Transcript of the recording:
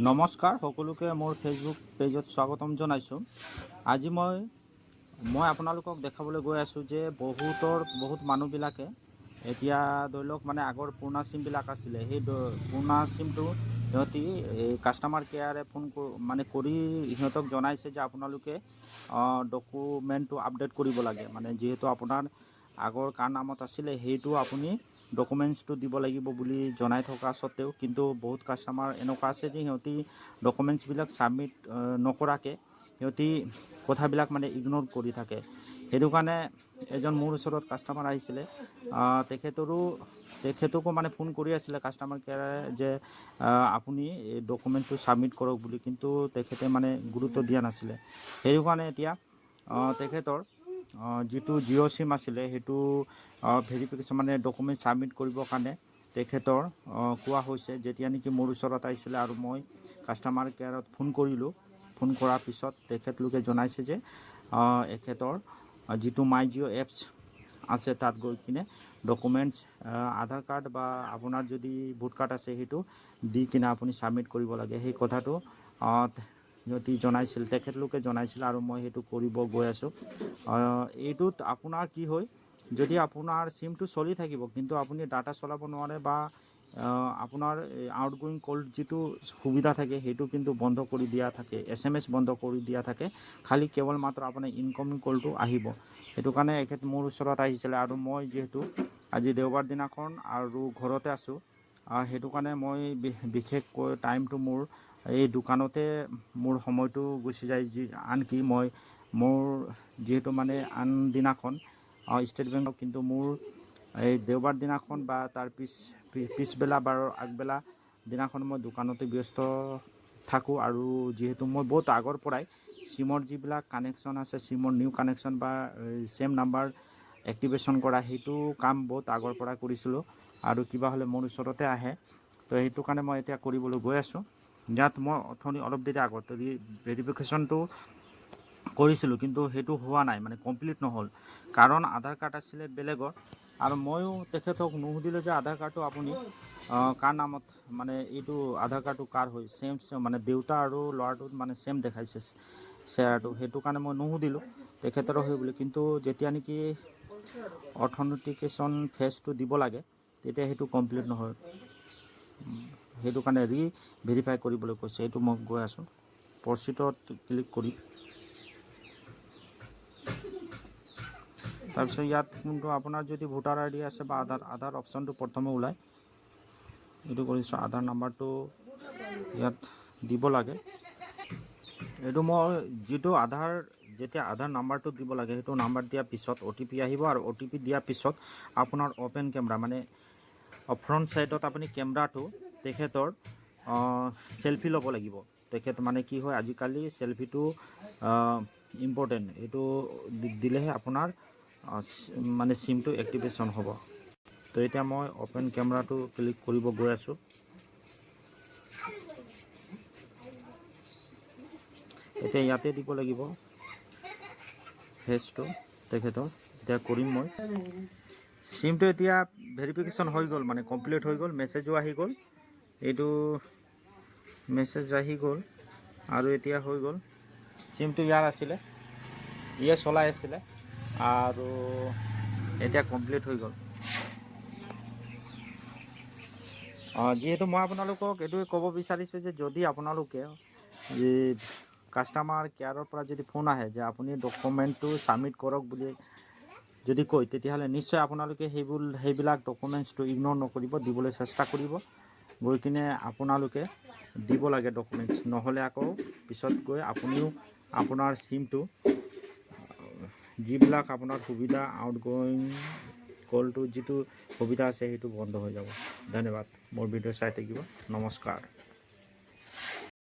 নমস্কাৰ সকলোকে মোৰ ফেচবুক পেজত স্বাগতম জনাইছোঁ। আজি মই আপোনালোকক দেখাবলৈ গৈ আছোঁ যে বহুত মানুহবিলাকে এতিয়া ধৰি লওক মানে আগৰ পুৰণা চিমবিলাক আছিলে, সেই পুৰণা চিমটো সিহঁতি কাষ্টমাৰ কেয়াৰে ফোন কৰি সিহঁতক জনাইছে যে আপোনালোকে ডকুমেণ্টটো আপডেট কৰিব লাগে। মানে যিহেতু আপোনাৰ আগৰ কাৰ নামত আছিলে সেইটো আপুনি ডকুমেণ্টছটো দিব লাগিব বুলি জনাই থকা সত্ত্বেও কিন্তু বহুত কাষ্টমাৰ এনেকুৱা আছে যে সিহঁতি ডকুমেণ্টছবিলাক ছাবমিট নকৰাকৈ সিহঁতি কথাবিলাক মানে ইগন'ৰ কৰি থাকে। সেইটো কাৰণে এজন মোৰ ওচৰত কাষ্টমাৰ আহিছিলে, তেখেতকো মানে ফোন কৰি আছিলে কাষ্টমাৰ কেয়াৰে যে আপুনি ডকুমেণ্টটো ছাবমিট কৰক বুলি, কিন্তু তেখেতে মানে গুৰুত্ব দিয়া নাছিলে। সেইটো কাৰণে এতিয়া তেখেতৰ যিটো জিঅ' চিম আছিলে সেইটো ভেৰিফিকেশ্যন মানে ডকুমেণ্ট ছাবমিট কৰিবৰ কাৰণে তেখেতৰ কোৱা হৈছে। যেতিয়া নেকি মোৰ ওচৰত আহিছিলে আৰু মই কাষ্টমাৰ কেয়াৰত ফোন কৰিলোঁ, ফোন কৰাৰ পিছত তেখেতলোকে জনাইছে যে এখেতৰ যিটো মাই জিঅ' এপছ আছে তাত গৈ কিনে ডকুমেণ্টছ আধাৰ কাৰ্ড বা আপোনাৰ যদি ভোট কাৰ্ড আছে সেইটো দি কিনে আপুনি ছাবমিট কৰিব লাগে। সেই কথাটো সিহঁতি জনাইছিল, তেখেতলোকে জনাইছিল আৰু মই সেইটো কৰিব গৈ আছোঁ। এইটোত আপোনাৰ কি হয়, যদি আপোনাৰ চিমটো চলি থাকিব কিন্তু আপুনি ডাটা চলাব নোৱাৰে বা আপোনাৰ আউটগোয়িং কল যিটো সুবিধা থাকে সেইটো কিন্তু বন্ধ কৰি দিয়া থাকে, SMS বন্ধ কৰি দিয়া থাকে, খালি কেৱল মাত্ৰ আপোনাৰ ইনকমিং কলটো আহিব। সেইটো কাৰণে এখেত মোৰ ওচৰত আহিছিলে আৰু মই যিহেতু আজি দেওবাৰ দিনাখন আৰু ঘৰতে আছোঁ, সেইটো কাৰণে মই বিশেষকৈ টাইমটো মোৰ এই দোকানতে মোৰ সময়টো গুচি যায়। আনকি মোৰ যিহেতু মানে আন দিনাখন ষ্টেট বেংক, কিন্তু মোৰ এই দেওবাৰ দিনাখন বা তাৰ পিছবেলা বা আগবেলা দিনাখন মই দোকানতে ব্যস্ত থাকোঁ। আৰু যিহেতু মই বহুত আগৰ পৰাই চিমৰ যিবিলাক কানেকশ্যন আছে, চিমৰ নিউ কানেকশ্যন বা ছেম নাম্বাৰ এক্টিভেশ্যন কৰা সেইটো কাম বহুত আগৰ পৰাই কৰিছিলোঁ আৰু কিবা হ'লে মোৰ ওচৰতে আহে। তো সেইটো কাৰণে মই এতিয়া কৰিবলৈ গৈ আছোঁ। ইয়াত মই অলপ দেৰি আগত ভেৰিফিকেশ্যনটো কৰিছিলোঁ কিন্তু সেইটো হোৱা নাই, মানে কমপ্লিট নহ'ল, কাৰণ আধাৰ কাৰ্ড আছিলে বেলেগৰ আৰু ময়ো তেখেতক নুসুধিলোঁ যে আধাৰ কাৰ্ডটো আপুনি কাৰ নামত, মানে এইটো আধাৰ কাৰ্ডটো কাৰ হয়, ছেম মানে দেউতা আৰু ল'ৰাটোত মানে ছেম দেখাইছে শ্বেয়াৰটো। সেইটো কাৰণে মই নুসুধিলোঁ তেখেতৰো হয় বুলি, কিন্তু যেতিয়া নেকি অথেণ্টিকেশ্যন ফেজটো দিব লাগে তেতিয়া সেইটো কমপ্লিট নহয়। সেইটো কাৰণে ভেৰিফাই কৰিবলৈ কৈছে। এইটো মই গৈ আছোঁ, প্ৰচিডত ক্লিক কৰি তাৰপিছত ইয়াত কিন্তু আপোনাৰ যদি ভোটাৰ ID আছে বা আধাৰ অপশ্যনটো প্ৰথমে ওলায়, এইটো কৰিছোঁ। আধাৰ নাম্বাৰটো ইয়াত দিব লাগে। এইটো মই যেতিয়া আধাৰ নাম্বাৰটো দিব লাগে সেইটো নাম্বাৰ দিয়াৰ পিছত OTP আহিব আৰু OTP দিয়াৰ পিছত আপোনাৰ অ'পেন কেমেৰা মানে ফ্ৰণ্ট ছাইডত আপুনি কেমেৰাটো তেখেতৰ চেলফি ল'ব লাগিব। তেখেত মানে কি হয়, আজিকালি চেলফিটো ইম্পৰ্টেণ্ট, এইটো দিলেহে আপোনাৰ মানে চিমটো এক্টিভেশ্যন হ'ব। তো এতিয়া মই অ'পেন কেমেৰাটো ক্লিক কৰিব গৈ আছোঁ। এতিয়া ইয়াতে দিব লাগিব ফেজটো তেখেতৰ। এতিয়া কৰিম মই। চিমটো এতিয়া ভেৰিফিকেশ্যন হৈ গ'ল, মানে কমপ্লিট হৈ গ'ল, মেছেজো আহি গ'ল, এইটো মেছেজ আহি গ'ল আৰু এতিয়া হৈ গ'ল। চিমটো ইয়াৰ আছিলে, ইয়ে চলাই আছিলে আৰু এতিয়া কমপ্লিট হৈ গ'ল। যিহেতু মই আপোনালোকক এইটোৱে ক'ব বিচাৰিছোঁ যে যদি আপোনালোকে কাষ্টমাৰ কেয়াৰৰ পৰা যদি ফোন আহে যে আপুনি ডকুমেণ্টটো ছাবমিট কৰক বুলি যদি কয়, তেতিয়াহ'লে নিশ্চয় আপোনালোকে সেইবিলাক ডকুমেণ্টছটো ইগন'ৰ নকৰিব, দিবলৈ চেষ্টা কৰিব। গৈ কিনে আপোনালোকে দিব লাগে ডকুমেণ্টছ, নহ'লে আকৌ পিছত গৈ আপুনিও আপোনাৰ চিমটো যিবিলাক আপোনাৰ সুবিধা আউটগ'য়িং কলটো যিটো সুবিধা আছে সেইটো বন্ধ হৈ যাব। ধন্যবাদ। মোৰ ভিডিঅ' চাই থাকিব। নমস্কাৰ।